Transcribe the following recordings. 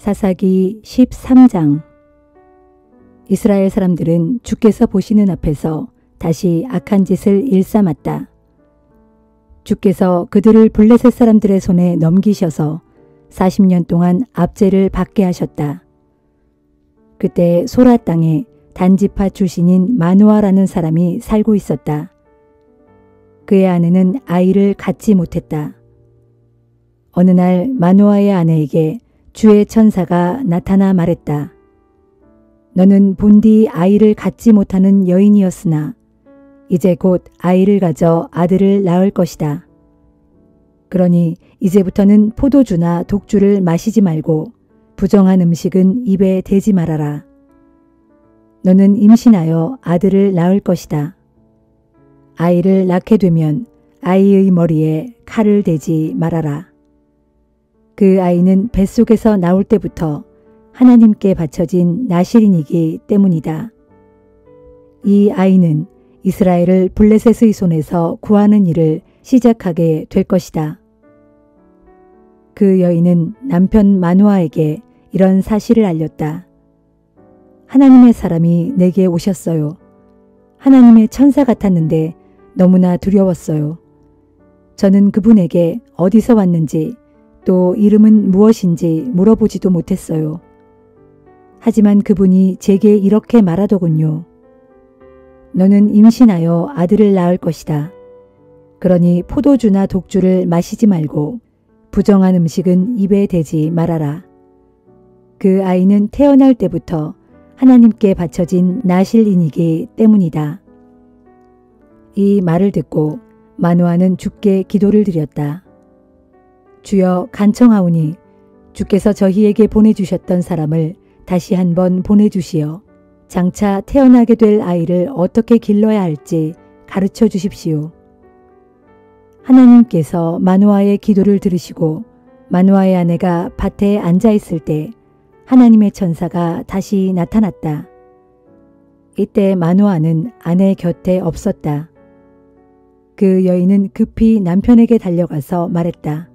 사사기 13장. 이스라엘 사람들은 주께서 보시는 앞에서 다시 악한 짓을 일삼았다. 주께서 그들을 블레셋 사람들의 손에 넘기셔서 40년 동안 압제를 받게 하셨다. 그때 소라 땅에 단지파 출신인 마누아라는 사람이 살고 있었다. 그의 아내는 아이를 갖지 못했다. 어느 날 마누아의 아내에게 주의 천사가 나타나 말했다. 너는 본디 아이를 갖지 못하는 여인이었으나 이제 곧 아이를 가져 아들을 낳을 것이다. 그러니 이제부터는 포도주나 독주를 마시지 말고 부정한 음식은 입에 대지 말아라. 너는 임신하여 아들을 낳을 것이다. 아이를 낳게 되면 아이의 머리에 칼을 대지 말아라. 그 아이는 뱃속에서 나올 때부터 하나님께 바쳐진 나실인이기 때문이다. 이 아이는 이스라엘을 블레셋의 손에서 구하는 일을 시작하게 될 것이다. 그 여인은 남편 마누아에게 이런 사실을 알렸다. 하나님의 사람이 내게 오셨어요. 하나님의 천사 같았는데 너무나 두려웠어요. 저는 그분에게 어디서 왔는지 또 이름은 무엇인지 물어보지도 못했어요. 하지만 그분이 제게 이렇게 말하더군요. 너는 임신하여 아들을 낳을 것이다. 그러니 포도주나 독주를 마시지 말고 부정한 음식은 입에 대지 말아라. 그 아이는 태어날 때부터 하나님께 바쳐진 나실인이기 때문이다. 이 말을 듣고 마누아는 주께 기도를 드렸다. 주여 간청하오니 주께서 저희에게 보내주셨던 사람을 다시 한번 보내주시어 장차 태어나게 될 아이를 어떻게 길러야 할지 가르쳐 주십시오. 하나님께서 마누아의 기도를 들으시고 마누아의 아내가 밭에 앉아 있을 때 하나님의 천사가 다시 나타났다. 이때 마누아는 아내 곁에 없었다. 그 여인은 급히 남편에게 달려가서 말했다.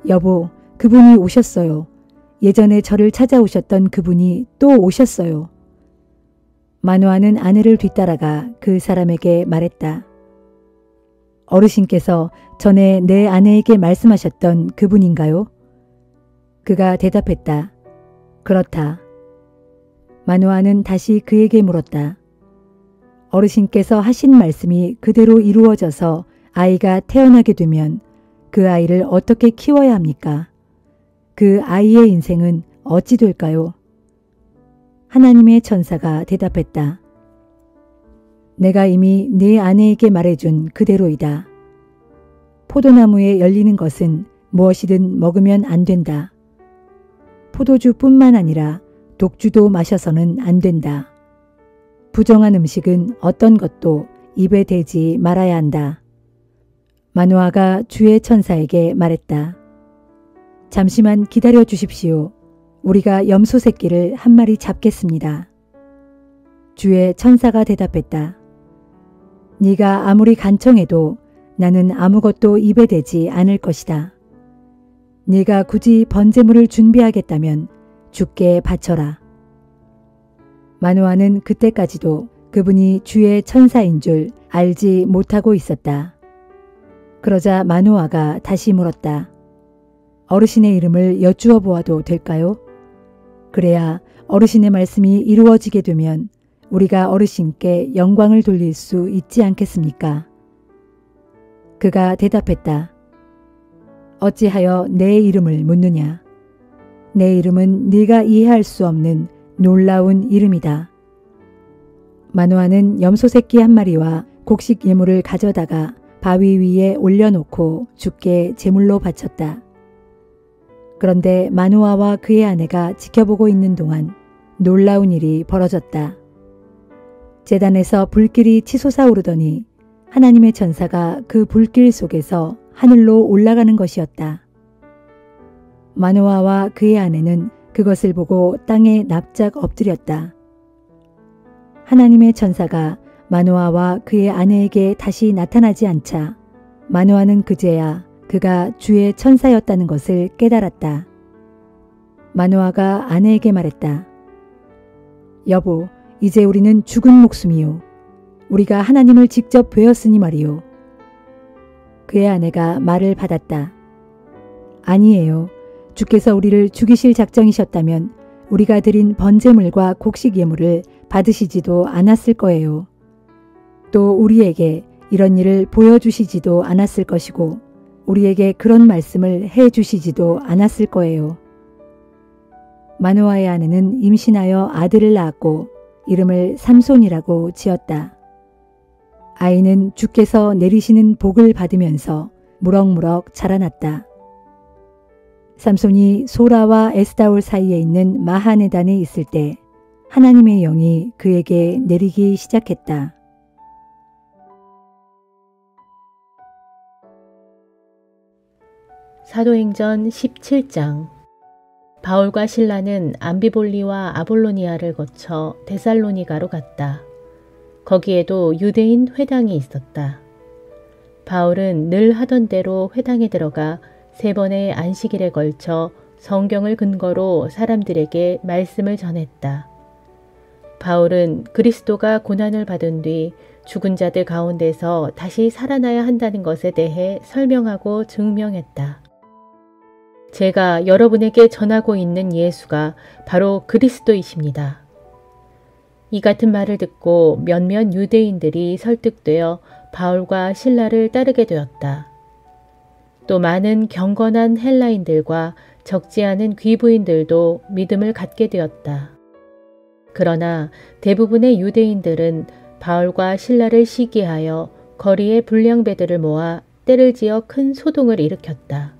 여보, 그분이 오셨어요. 예전에 저를 찾아오셨던 그분이 또 오셨어요. 마누아는 아내를 뒤따라가 그 사람에게 말했다. 어르신께서 전에 내 아내에게 말씀하셨던 그분인가요? 그가 대답했다. 그렇다. 마누아는 다시 그에게 물었다. 어르신께서 하신 말씀이 그대로 이루어져서 아이가 태어나게 되면 그 아이를 어떻게 키워야 합니까? 그 아이의 인생은 어찌 될까요? 하나님의 천사가 대답했다. 내가 이미 네 아내에게 말해준 그대로이다. 포도나무에 열리는 것은 무엇이든 먹으면 안 된다. 포도주뿐만 아니라 독주도 마셔서는 안 된다. 부정한 음식은 어떤 것도 입에 대지 말아야 한다. 마누아가 주의 천사에게 말했다. 잠시만 기다려 주십시오. 우리가 염소 새끼를 한 마리 잡겠습니다. 주의 천사가 대답했다. 네가 아무리 간청해도 나는 아무것도 입에 대지 않을 것이다. 네가 굳이 번제물을 준비하겠다면 주께 바쳐라. 마누아는 그때까지도 그분이 주의 천사인 줄 알지 못하고 있었다. 그러자 마누아가 다시 물었다. 어르신의 이름을 여쭈어 보아도 될까요? 그래야 어르신의 말씀이 이루어지게 되면 우리가 어르신께 영광을 돌릴 수 있지 않겠습니까? 그가 대답했다. 어찌하여 내 이름을 묻느냐? 내 이름은 네가 이해할 수 없는 놀라운 이름이다. 마누아는 염소 새끼 한 마리와 곡식 예물을 가져다가 바위 위에 올려놓고 주께 제물로 바쳤다. 그런데 마누아와 그의 아내가 지켜보고 있는 동안 놀라운 일이 벌어졌다. 제단에서 불길이 치솟아 오르더니 하나님의 천사가 그 불길 속에서 하늘로 올라가는 것이었다. 마누아와 그의 아내는 그것을 보고 땅에 납작 엎드렸다. 하나님의 천사가 마누아와 그의 아내에게 다시 나타나지 않자 마누아는 그제야 그가 주의 천사였다는 것을 깨달았다. 마노아가 아내에게 말했다. 여보, 이제 우리는 죽은 목숨이요. 우리가 하나님을 직접 뵈었으니 말이요. 그의 아내가 말을 받았다. 아니에요. 주께서 우리를 죽이실 작정이셨다면 우리가 드린 번제물과 곡식 예물을 받으시지도 않았을 거예요. 또 우리에게 이런 일을 보여주시지도 않았을 것이고 우리에게 그런 말씀을 해주시지도 않았을 거예요. 마노아의 아내는 임신하여 아들을 낳았고 이름을 삼손이라고 지었다. 아이는 주께서 내리시는 복을 받으면서 무럭무럭 자라났다. 삼손이 소라와 에스다올 사이에 있는 마하네단에 있을 때 하나님의 영이 그에게 내리기 시작했다. 사도행전 17장. 바울과 실라는 암비볼리와 아볼로니아를 거쳐 데살로니가로 갔다. 거기에도 유대인 회당이 있었다. 바울은 늘 하던 대로 회당에 들어가 3번의 안식일에 걸쳐 성경을 근거로 사람들에게 말씀을 전했다. 바울은 그리스도가 고난을 받은 뒤 죽은 자들 가운데서 다시 살아나야 한다는 것에 대해 설명하고 증명했다. 제가 여러분에게 전하고 있는 예수가 바로 그리스도이십니다. 이 같은 말을 듣고 몇몇 유대인들이 설득되어 바울과 실라를 따르게 되었다. 또 많은 경건한 헬라인들과 적지 않은 귀부인들도 믿음을 갖게 되었다. 그러나 대부분의 유대인들은 바울과 실라를 시기하여 거리에 불량배들을 모아 떼를 지어 큰 소동을 일으켰다.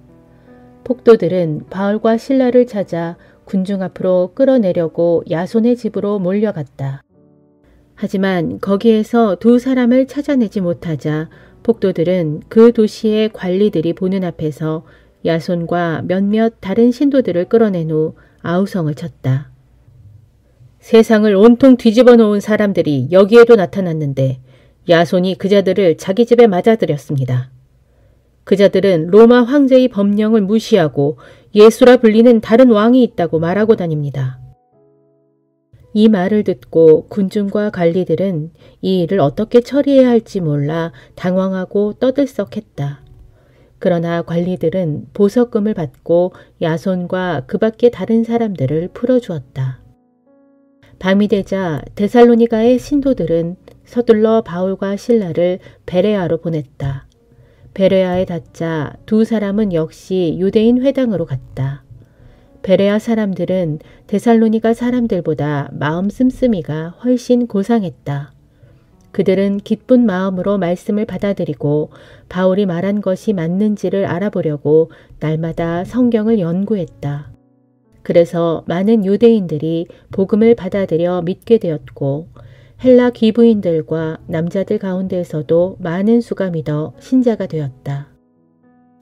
폭도들은 바울과 실라를 찾아 군중 앞으로 끌어내려고 야손의 집으로 몰려갔다. 하지만 거기에서 2 사람을 찾아내지 못하자 폭도들은 그 도시의 관리들이 보는 앞에서 야손과 몇몇 다른 신도들을 끌어낸 후 아우성을 쳤다. 세상을 온통 뒤집어 놓은 사람들이 여기에도 나타났는데 야손이 그자들을 자기 집에 맞아들였습니다. 그자들은 로마 황제의 법령을 무시하고 예수라 불리는 다른 왕이 있다고 말하고 다닙니다. 이 말을 듣고 군중과 관리들은 이 일을 어떻게 처리해야 할지 몰라 당황하고 떠들썩했다. 그러나 관리들은 보석금을 받고 야손과 그 밖의 다른 사람들을 풀어주었다. 밤이 되자 데살로니가의 신도들은 서둘러 바울과 실라를 베레아로 보냈다. 베레아에 닿자 2 사람은 역시 유대인 회당으로 갔다. 베레아 사람들은 데살로니가 사람들보다 마음 씀씀이가 훨씬 고상했다. 그들은 기쁜 마음으로 말씀을 받아들이고 바울이 말한 것이 맞는지를 알아보려고 날마다 성경을 연구했다. 그래서 많은 유대인들이 복음을 받아들여 믿게 되었고 헬라 귀부인들과 남자들 가운데에서도 많은 수가 믿어 신자가 되었다.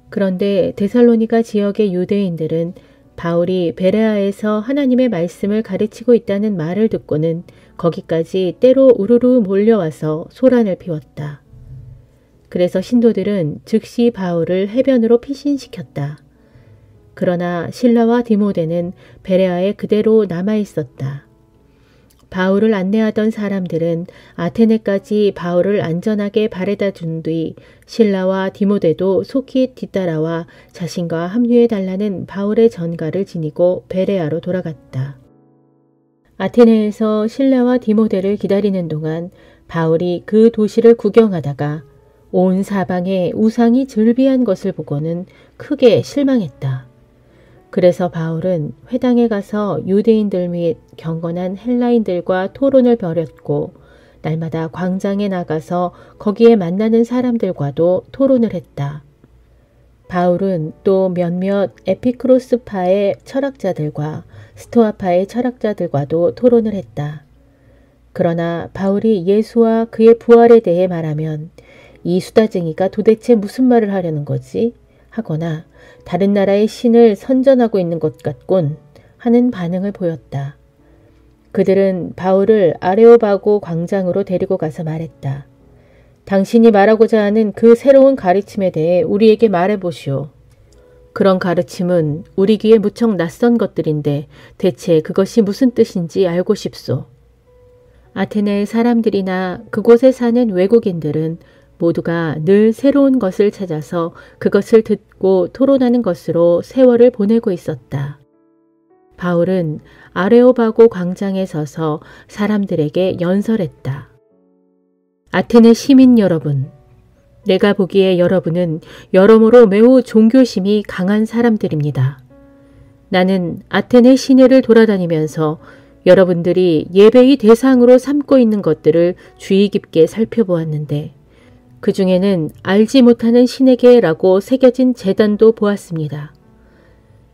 그런데 데살로니가 지역의 유대인들은 바울이 베레아에서 하나님의 말씀을 가르치고 있다는 말을 듣고는 거기까지 때로 우르르 몰려와서 소란을 피웠다. 그래서 신도들은 즉시 바울을 해변으로 피신시켰다. 그러나 실라와 디모데는 베레아에 그대로 남아 있었다. 바울을 안내하던 사람들은 아테네까지 바울을 안전하게 바래다 준 뒤 실라와 디모데도 속히 뒤따라와 자신과 합류해달라는 바울의 전가를 지니고 베레아로 돌아갔다. 아테네에서 실라와 디모데를 기다리는 동안 바울이 그 도시를 구경하다가 온 사방에 우상이 즐비한 것을 보고는 크게 실망했다. 그래서 바울은 회당에 가서 유대인들 및 경건한 헬라인들과 토론을 벌였고 날마다 광장에 나가서 거기에 만나는 사람들과도 토론을 했다. 바울은 또 몇몇 에피크로스파의 철학자들과 스토아파의 철학자들과도 토론을 했다. 그러나 바울이 예수와 그의 부활에 대해 말하면 이 수다쟁이가 도대체 무슨 말을 하려는 거지? 하거나 다른 나라의 신을 선전하고 있는 것 같군 하는 반응을 보였다. 그들은 바울을 아레오바고 광장으로 데리고 가서 말했다. 당신이 말하고자 하는 그 새로운 가르침에 대해 우리에게 말해보시오. 그런 가르침은 우리 귀에 무척 낯선 것들인데 대체 그것이 무슨 뜻인지 알고 싶소. 아테네의 사람들이나 그곳에 사는 외국인들은 모두가 늘 새로운 것을 찾아서 그것을 듣고 토론하는 것으로 세월을 보내고 있었다. 바울은 아레오바고 광장에 서서 사람들에게 연설했다. 아테네 시민 여러분, 내가 보기에 여러분은 여러모로 매우 종교심이 강한 사람들입니다. 나는 아테네 시내를 돌아다니면서 여러분들이 예배의 대상으로 삼고 있는 것들을 주의 깊게 살펴보았는데 그 중에는 알지 못하는 신에게라고 새겨진 제단도 보았습니다.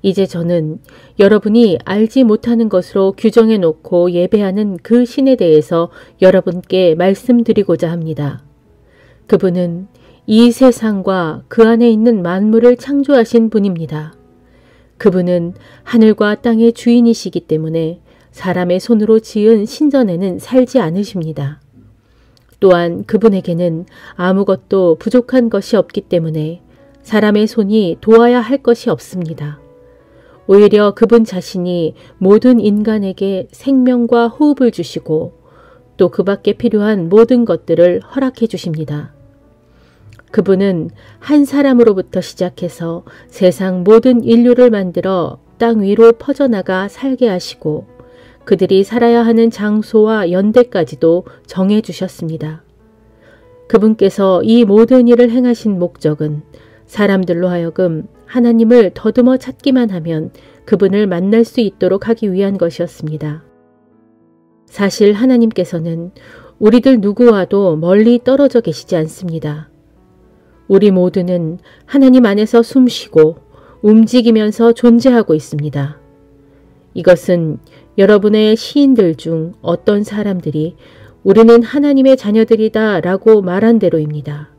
이제 저는 여러분이 알지 못하는 것으로 규정해 놓고 예배하는 그 신에 대해서 여러분께 말씀드리고자 합니다. 그분은 이 세상과 그 안에 있는 만물을 창조하신 분입니다. 그분은 하늘과 땅의 주인이시기 때문에 사람의 손으로 지은 신전에는 살지 않으십니다. 또한 그분에게는 아무것도 부족한 것이 없기 때문에 사람의 손이 도와야 할 것이 없습니다. 오히려 그분 자신이 모든 인간에게 생명과 호흡을 주시고 또 그 밖에 필요한 모든 것들을 허락해 주십니다. 그분은 한 사람으로부터 시작해서 세상 모든 인류를 만들어 땅 위로 퍼져나가 살게 하시고 그들이 살아야 하는 장소와 연대까지도 정해 주셨습니다. 그분께서 이 모든 일을 행하신 목적은 사람들로 하여금 하나님을 더듬어 찾기만 하면 그분을 만날 수 있도록 하기 위한 것이었습니다. 사실 하나님께서는 우리들 누구와도 멀리 떨어져 계시지 않습니다. 우리 모두는 하나님 안에서 숨쉬고 움직이면서 존재하고 있습니다. 이것은 여러분의 시인들 중 어떤 사람들이 우리는 하나님의 자녀들이다 라고 말한 대로입니다.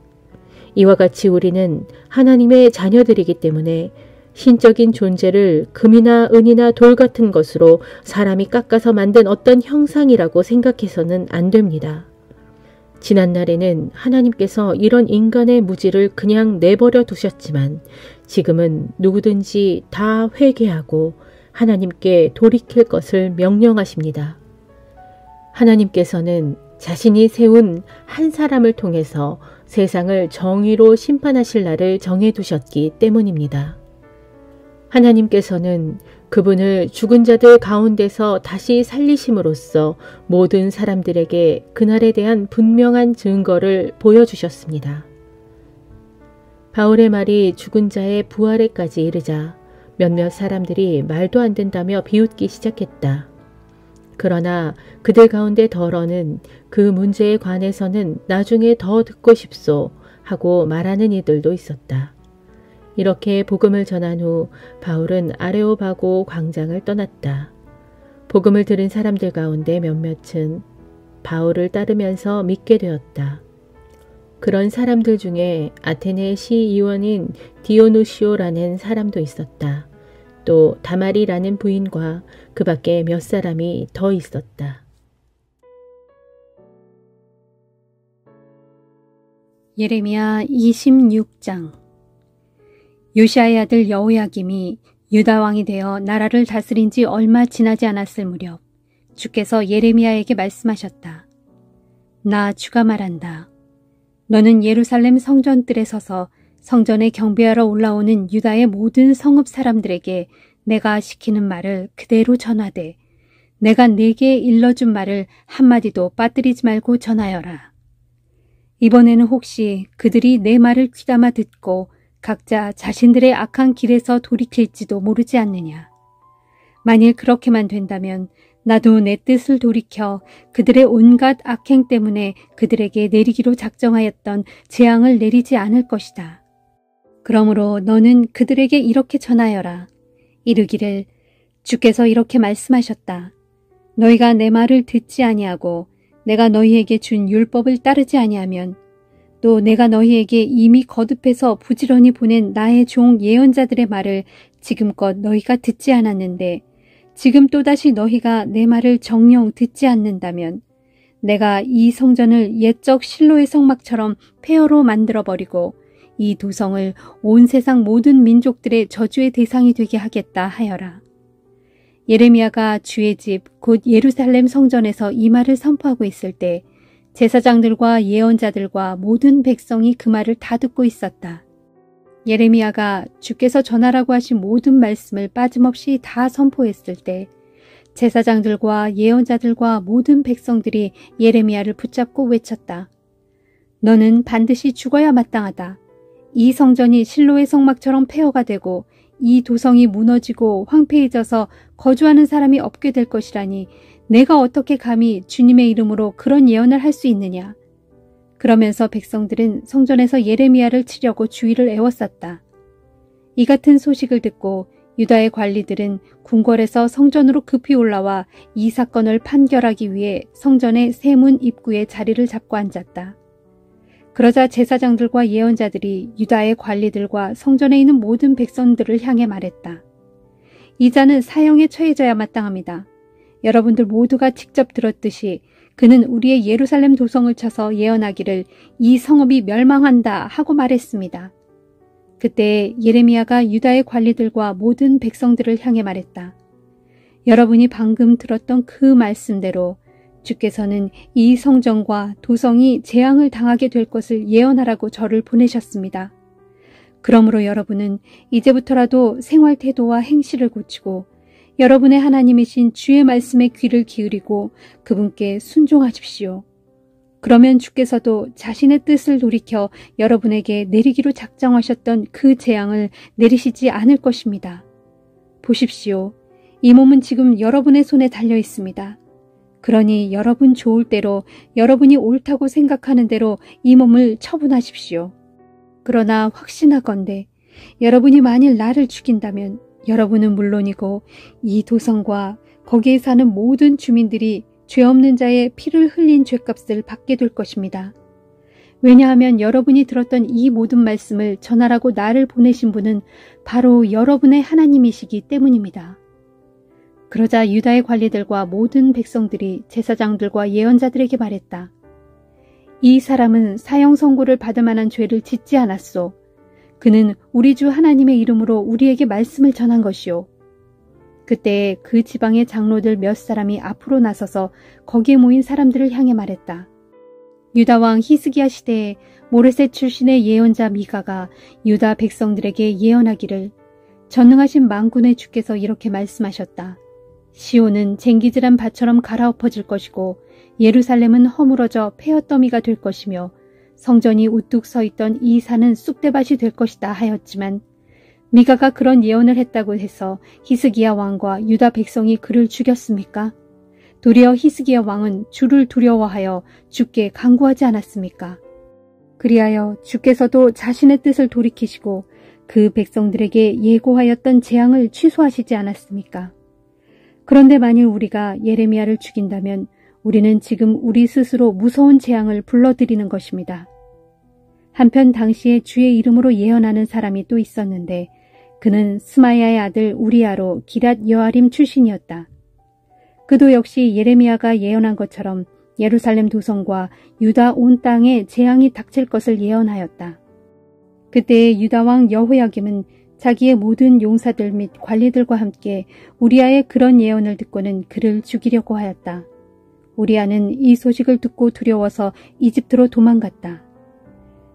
이와 같이 우리는 하나님의 자녀들이기 때문에 신적인 존재를 금이나 은이나 돌 같은 것으로 사람이 깎아서 만든 어떤 형상이라고 생각해서는 안 됩니다. 지난날에는 하나님께서 이런 인간의 무지를 그냥 내버려 두셨지만 지금은 누구든지 다 회개하고 하나님께 돌이킬 것을 명령하십니다. 하나님께서는 자신이 세운 한 사람을 통해서 세상을 정의로 심판하실 날을 정해두셨기 때문입니다. 하나님께서는 그분을 죽은 자들 가운데서 다시 살리심으로써 모든 사람들에게 그날에 대한 분명한 증거를 보여주셨습니다. 바울의 말이 죽은 자의 부활에까지 이르자 몇몇 사람들이 말도 안 된다며 비웃기 시작했다. 그러나 그들 가운데 덜어는 그 문제에 관해서는 나중에 더 듣고 싶소 하고 말하는 이들도 있었다. 이렇게 복음을 전한 후 바울은 아레오바고 광장을 떠났다. 복음을 들은 사람들 가운데 몇몇은 바울을 따르면서 믿게 되었다. 그런 사람들 중에 아테네 시의원인 디오누시오라는 사람도 있었다. 또 다마리라는 부인과 그 밖에 몇 사람이 더 있었다. 예레미야 26장. 요시아의 아들 여호야김이 유다 왕이 되어 나라를 다스린 지 얼마 지나지 않았을 무렵 주께서 예레미야에게 말씀하셨다. 나 주가 말한다. 너는 예루살렘 성전뜰에 서서 성전에 경배하러 올라오는 유다의 모든 성읍 사람들에게 내가 시키는 말을 그대로 전하되 내가 네게 일러준 말을 한마디도 빠뜨리지 말고 전하여라. 이번에는 혹시 그들이 내 말을 귀담아 듣고 각자 자신들의 악한 길에서 돌이킬지도 모르지 않느냐. 만일 그렇게만 된다면 나도 내 뜻을 돌이켜 그들의 온갖 악행 때문에 그들에게 내리기로 작정하였던 재앙을 내리지 않을 것이다. 그러므로 너는 그들에게 이렇게 전하여라. 이르기를 주께서 이렇게 말씀하셨다. 너희가 내 말을 듣지 아니하고 내가 너희에게 준 율법을 따르지 아니하면 또 내가 너희에게 이미 거듭해서 부지런히 보낸 나의 종 예언자들의 말을 지금껏 너희가 듣지 않았는데 지금 또다시 너희가 내 말을 정녕 듣지 않는다면 내가 이 성전을 옛적 실로의 성막처럼 폐허로 만들어버리고 이 도성을 온 세상 모든 민족들의 저주의 대상이 되게 하겠다 하여라. 예레미야가 주의 집 곧 예루살렘 성전에서 이 말을 선포하고 있을 때 제사장들과 예언자들과 모든 백성이 그 말을 다 듣고 있었다. 예레미야가 주께서 전하라고 하신 모든 말씀을 빠짐없이 다 선포했을 때 제사장들과 예언자들과 모든 백성들이 예레미야를 붙잡고 외쳤다. 너는 반드시 죽어야 마땅하다. 이 성전이 실로의 성막처럼 폐허가 되고 이 도성이 무너지고 황폐해져서 거주하는 사람이 없게 될 것이라니 내가 어떻게 감히 주님의 이름으로 그런 예언을 할 수 있느냐. 그러면서 백성들은 성전에서 예레미야를 치려고 주위를 에워쌌다. 이 같은 소식을 듣고 유다의 관리들은 궁궐에서 성전으로 급히 올라와 이 사건을 판결하기 위해 성전의 세문 입구에 자리를 잡고 앉았다. 그러자 제사장들과 예언자들이 유다의 관리들과 성전에 있는 모든 백성들을 향해 말했다. 이 자는 사형에 처해져야 마땅합니다. 여러분들 모두가 직접 들었듯이 그는 우리의 예루살렘 도성을 쳐서 예언하기를 이 성읍이 멸망한다 하고 말했습니다. 그때 예레미야가 유다의 관리들과 모든 백성들을 향해 말했다. 여러분이 방금 들었던 그 말씀대로 주께서는 이 성전과 도성이 재앙을 당하게 될 것을 예언하라고 저를 보내셨습니다. 그러므로 여러분은 이제부터라도 생활 태도와 행실을 고치고 여러분의 하나님이신 주의 말씀에 귀를 기울이고 그분께 순종하십시오. 그러면 주께서도 자신의 뜻을 돌이켜 여러분에게 내리기로 작정하셨던 그 재앙을 내리시지 않을 것입니다. 보십시오. 이 몸은 지금 여러분의 손에 달려 있습니다. 그러니 여러분 좋을 대로 여러분이 옳다고 생각하는 대로 이 몸을 처분하십시오. 그러나 확신하건대 여러분이 만일 나를 죽인다면 여러분은 물론이고 이 도성과 거기에 사는 모든 주민들이 죄 없는 자의 피를 흘린 죄값을 받게 될 것입니다. 왜냐하면 여러분이 들었던 이 모든 말씀을 전하라고 나를 보내신 분은 바로 여러분의 하나님이시기 때문입니다. 그러자 유다의 관리들과 모든 백성들이 제사장들과 예언자들에게 말했다. 이 사람은 사형 선고를 받을 만한 죄를 짓지 않았소. 그는 우리 주 하나님의 이름으로 우리에게 말씀을 전한 것이오. 그때 그 지방의 장로들 몇 사람이 앞으로 나서서 거기에 모인 사람들을 향해 말했다. 유다 왕 히스기야 시대에 모레셋 출신의 예언자 미가가 유다 백성들에게 예언하기를 전능하신 만군의 주께서 이렇게 말씀하셨다. 시온은 쟁기질한 밭처럼 갈아엎어질 것이고 예루살렘은 허물어져 폐허더미가 될 것이며 성전이 우뚝 서 있던 이 산은 쑥대밭이 될 것이다 하였지만 미가가 그런 예언을 했다고 해서 히스기야 왕과 유다 백성이 그를 죽였습니까? 도리어 히스기야 왕은 주를 두려워하여 주께 간구하지 않았습니까? 그리하여 주께서도 자신의 뜻을 돌이키시고 그 백성들에게 예고하였던 재앙을 취소하시지 않았습니까? 그런데 만일 우리가 예레미야를 죽인다면 우리는 지금 우리 스스로 무서운 재앙을 불러들이는 것입니다. 한편 당시에 주의 이름으로 예언하는 사람이 또 있었는데 그는 스마야의 아들 우리야로 기랏 여아림 출신이었다. 그도 역시 예레미야가 예언한 것처럼 예루살렘 도성과 유다 온 땅에 재앙이 닥칠 것을 예언하였다. 그때 유다 왕 여호야김은 자기의 모든 용사들 및 관리들과 함께 우리야의 그런 예언을 듣고는 그를 죽이려고 하였다. 우리야는 이 소식을 듣고 두려워서 이집트로 도망갔다.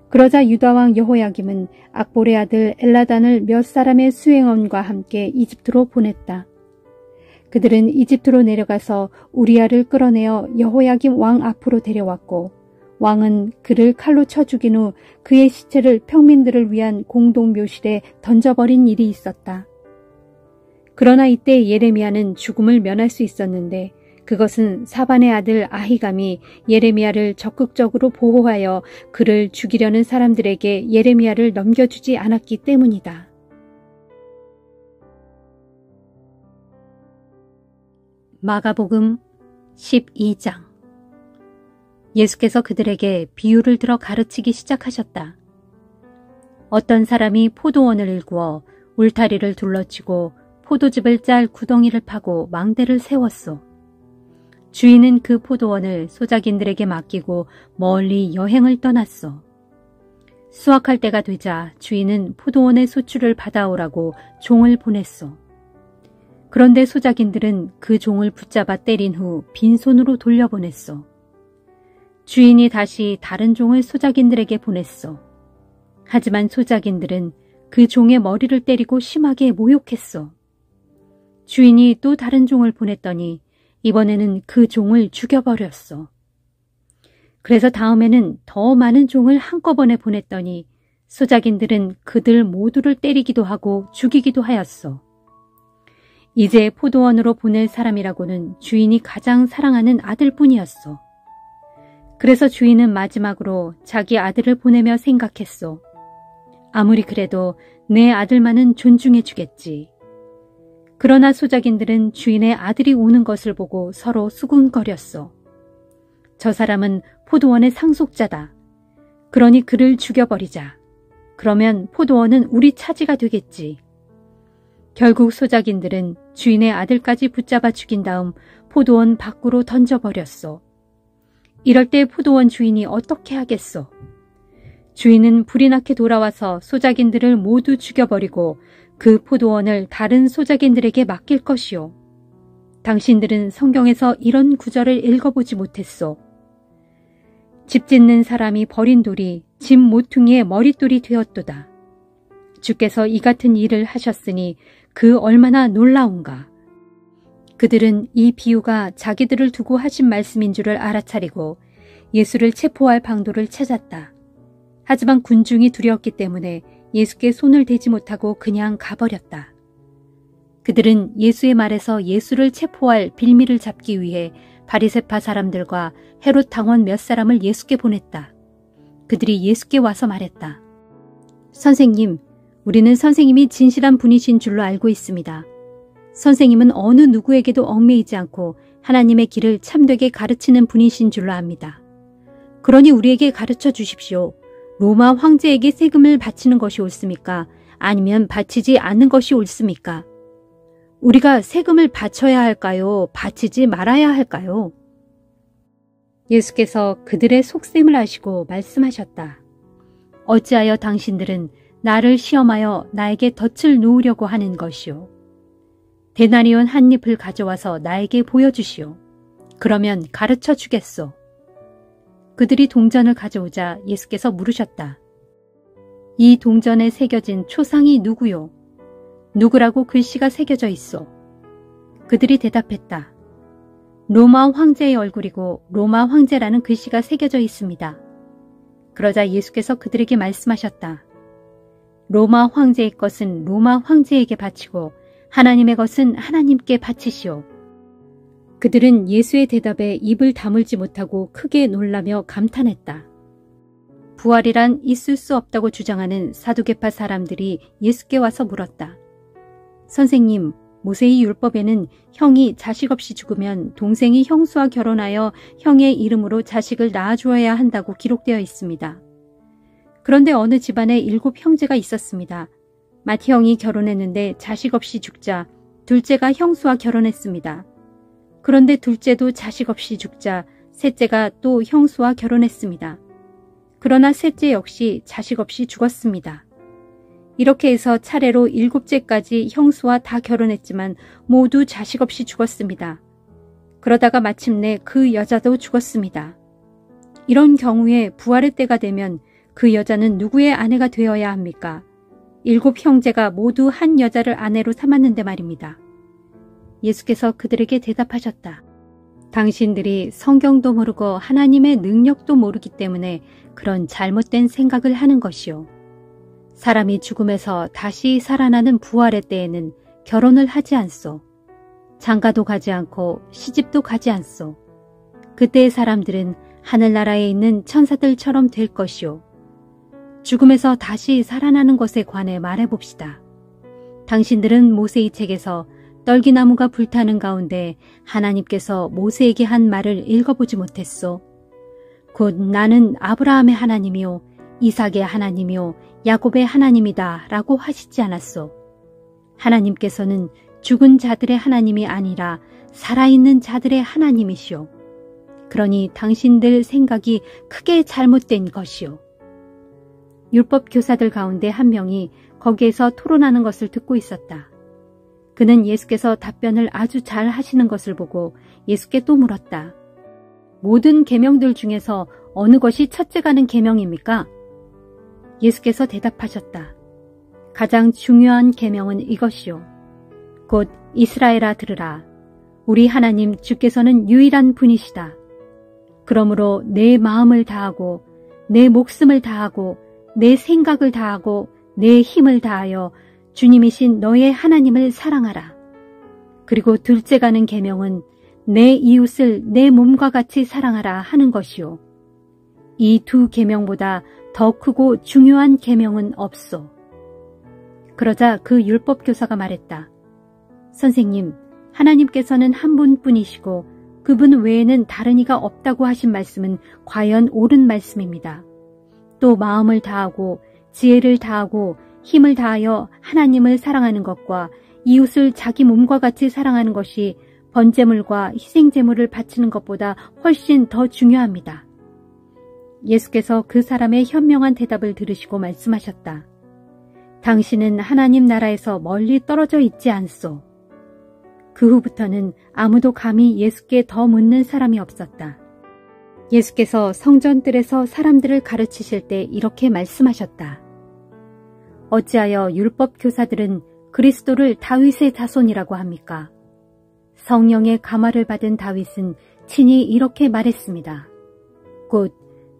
그러자 유다 왕 여호야김은 악볼의 아들 엘라단을 몇 사람의 수행원과 함께 이집트로 보냈다. 그들은 이집트로 내려가서 우리야를 끌어내어 여호야김 왕 앞으로 데려왔고 왕은 그를 칼로 쳐 죽인 후 그의 시체를 평민들을 위한 공동묘실에 던져버린 일이 있었다. 그러나 이때 예레미야는 죽음을 면할 수 있었는데 그것은 사반의 아들 아히감이 예레미야를 적극적으로 보호하여 그를 죽이려는 사람들에게 예레미야를 넘겨주지 않았기 때문이다. 마가복음 12장. 예수께서 그들에게 비유를 들어 가르치기 시작하셨다. 어떤 사람이 포도원을 일구어 울타리를 둘러치고 포도즙을 짤 구덩이를 파고 망대를 세웠소. 주인은 그 포도원을 소작인들에게 맡기고 멀리 여행을 떠났소. 수확할 때가 되자 주인은 포도원의 소출을 받아오라고 종을 보냈소. 그런데 소작인들은 그 종을 붙잡아 때린 후 빈손으로 돌려보냈소. 주인이 다시 다른 종을 소작인들에게 보냈소. 하지만 소작인들은 그 종의 머리를 때리고 심하게 모욕했소. 주인이 또 다른 종을 보냈더니 이번에는 그 종을 죽여버렸소. 그래서 다음에는 더 많은 종을 한꺼번에 보냈더니 소작인들은 그들 모두를 때리기도 하고 죽이기도 하였소. 이제 포도원으로 보낼 사람이라고는 주인이 가장 사랑하는 아들뿐이었소. 그래서 주인은 마지막으로 자기 아들을 보내며 생각했소. 아무리 그래도 내 아들만은 존중해 주겠지. 그러나 소작인들은 주인의 아들이 오는 것을 보고 서로 수군거렸소. 저 사람은 포도원의 상속자다. 그러니 그를 죽여버리자. 그러면 포도원은 우리 차지가 되겠지. 결국 소작인들은 주인의 아들까지 붙잡아 죽인 다음 포도원 밖으로 던져버렸소. 이럴 때 포도원 주인이 어떻게 하겠소? 주인은 불이 나게 돌아와서 소작인들을 모두 죽여버리고 그 포도원을 다른 소작인들에게 맡길 것이요. 당신들은 성경에서 이런 구절을 읽어보지 못했소. 집 짓는 사람이 버린 돌이 집 모퉁이의 머릿돌이 되었도다. 주께서 이 같은 일을 하셨으니 그 얼마나 놀라운가. 그들은 이 비유가 자기들을 두고 하신 말씀인 줄을 알아차리고 예수를 체포할 방도를 찾았다. 하지만 군중이 두려웠기 때문에 예수께 손을 대지 못하고 그냥 가버렸다. 그들은 예수의 말에서 예수를 체포할 빌미를 잡기 위해 바리새파 사람들과 헤롯 당원 몇 사람을 예수께 보냈다. 그들이 예수께 와서 말했다. 선생님, 우리는 선생님이 진실한 분이신 줄로 알고 있습니다. 선생님은 어느 누구에게도 얽매이지 않고 하나님의 길을 참되게 가르치는 분이신 줄로 압니다. 그러니 우리에게 가르쳐 주십시오. 로마 황제에게 세금을 바치는 것이 옳습니까? 아니면 바치지 않는 것이 옳습니까? 우리가 세금을 바쳐야 할까요? 바치지 말아야 할까요? 예수께서 그들의 속셈을 아시고 말씀하셨다. 어찌하여 당신들은 나를 시험하여 나에게 덫을 놓으려고 하는 것이요. 데나리온 한 잎을 가져와서 나에게 보여주시오. 그러면 가르쳐 주겠소. 그들이 동전을 가져오자 예수께서 물으셨다. 이 동전에 새겨진 초상이 누구요? 누구라고 글씨가 새겨져 있어? 그들이 대답했다. 로마 황제의 얼굴이고 로마 황제라는 글씨가 새겨져 있습니다. 그러자 예수께서 그들에게 말씀하셨다. 로마 황제의 것은 로마 황제에게 바치고 하나님의 것은 하나님께 바치시오. 그들은 예수의 대답에 입을 다물지 못하고 크게 놀라며 감탄했다. 부활이란 있을 수 없다고 주장하는 사두개파 사람들이 예수께 와서 물었다. 선생님, 모세의 율법에는 형이 자식 없이 죽으면 동생이 형수와 결혼하여 형의 이름으로 자식을 낳아주어야 한다고 기록되어 있습니다. 그런데 어느 집안에 7 형제가 있었습니다. 맏 형이 결혼했는데 자식 없이 죽자 둘째가 형수와 결혼했습니다. 그런데 둘째도 자식 없이 죽자 셋째가 또 형수와 결혼했습니다. 그러나 셋째 역시 자식 없이 죽었습니다. 이렇게 해서 차례로 7째까지 형수와 다 결혼했지만 모두 자식 없이 죽었습니다. 그러다가 마침내 그 여자도 죽었습니다. 이런 경우에 부활의 때가 되면 그 여자는 누구의 아내가 되어야 합니까? 7 형제가 모두 한 여자를 아내로 삼았는데 말입니다. 예수께서 그들에게 대답하셨다. 당신들이 성경도 모르고 하나님의 능력도 모르기 때문에 그런 잘못된 생각을 하는 것이요. 사람이 죽음에서 다시 살아나는 부활의 때에는 결혼을 하지 않소. 장가도 가지 않고 시집도 가지 않소. 그때의 사람들은 하늘나라에 있는 천사들처럼 될 것이요. 죽음에서 다시 살아나는 것에 관해 말해봅시다. 당신들은 모세의 책에서 떨기나무가 불타는 가운데 하나님께서 모세에게 한 말을 읽어보지 못했소. 곧 나는 아브라함의 하나님이요 이삭의 하나님이요 야곱의 하나님이다 라고 하시지 않았소. 하나님께서는 죽은 자들의 하나님이 아니라 살아있는 자들의 하나님이시오. 그러니 당신들 생각이 크게 잘못된 것이오. 율법 교사들 가운데 한 명이 거기에서 토론하는 것을 듣고 있었다. 그는 예수께서 답변을 아주 잘 하시는 것을 보고 예수께 또 물었다. 모든 계명들 중에서 어느 것이 첫째 가는 계명입니까? 예수께서 대답하셨다. 가장 중요한 계명은 이것이요. 곧 이스라엘아 들으라. 우리 하나님 주께서는 유일한 분이시다. 그러므로 내 마음을 다하고 내 목숨을 다하고 내 생각을 다하고 내 힘을 다하여 주님이신 너의 하나님을 사랑하라. 그리고 둘째 가는 계명은 내 이웃을 내 몸과 같이 사랑하라 하는 것이요. 이 두 계명보다 더 크고 중요한 계명은 없소. 그러자 그 율법 교사가 말했다. 선생님, 하나님께서는 한 분뿐이시고 그분 외에는 다른 이가 없다고 하신 말씀은 과연 옳은 말씀입니다. 또 마음을 다하고 지혜를 다하고 힘을 다하여 하나님을 사랑하는 것과 이웃을 자기 몸과 같이 사랑하는 것이 번제물과 희생제물을 바치는 것보다 훨씬 더 중요합니다. 예수께서 그 사람의 현명한 대답을 들으시고 말씀하셨다. 당신은 하나님 나라에서 멀리 떨어져 있지 않소. 그 후부터는 아무도 감히 예수께 더 묻는 사람이 없었다. 예수께서 성전들에서 사람들을 가르치실 때 이렇게 말씀하셨다. 어찌하여 율법 교사들은 그리스도를 다윗의 자손이라고 합니까? 성령의 감화를 받은 다윗은 친히 이렇게 말했습니다. 곧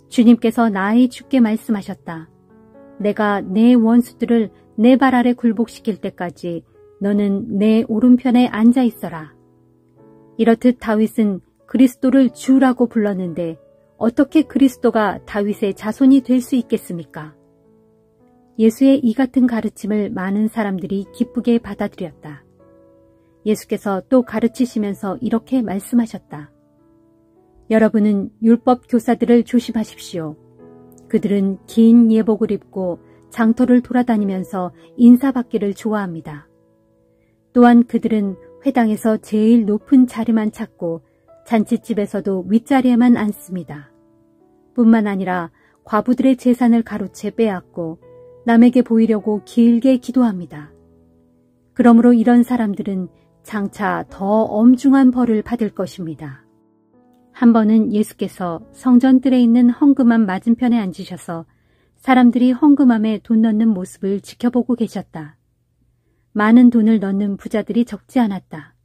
주님께서 나의 주께 말씀하셨다. 내가 내 원수들을 내 발 아래 굴복시킬 때까지 너는 내 오른편에 앉아 있어라. 이렇듯 다윗은 그리스도를 주라고 불렀는데 어떻게 그리스도가 다윗의 자손이 될 수 있겠습니까? 예수의 이 같은 가르침을 많은 사람들이 기쁘게 받아들였다. 예수께서 또 가르치시면서 이렇게 말씀하셨다. 여러분은 율법 교사들을 조심하십시오. 그들은 긴 예복을 입고 장터를 돌아다니면서 인사받기를 좋아합니다. 또한 그들은 회당에서 제일 높은 자리만 찾고 잔치집에서도 윗자리에만 앉습니다. 뿐만 아니라 과부들의 재산을 가로채 빼앗고 남에게 보이려고 길게 기도합니다. 그러므로 이런 사람들은 장차 더 엄중한 벌을 받을 것입니다. 한 번은 예수께서 성전뜰에 있는 헌금함 맞은편에 앉으셔서 사람들이 헌금함에 돈 넣는 모습을 지켜보고 계셨다. 많은 돈을 넣는 부자들이 적지 않았다.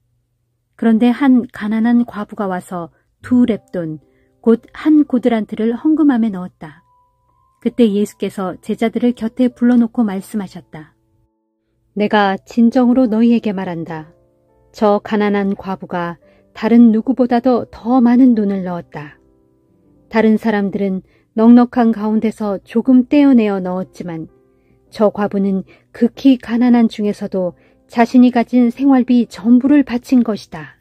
그런데 한 가난한 과부가 와서 2렙돈, 곧 한 고드란트를 헌금함에 넣었다. 그때 예수께서 제자들을 곁에 불러놓고 말씀하셨다. 내가 진정으로 너희에게 말한다. 저 가난한 과부가 다른 누구보다도 더 많은 돈을 넣었다. 다른 사람들은 넉넉한 가운데서 조금 떼어내어 넣었지만 저 과부는 극히 가난한 중에서도 자신이 가진 생활비 전부를 바친 것이다.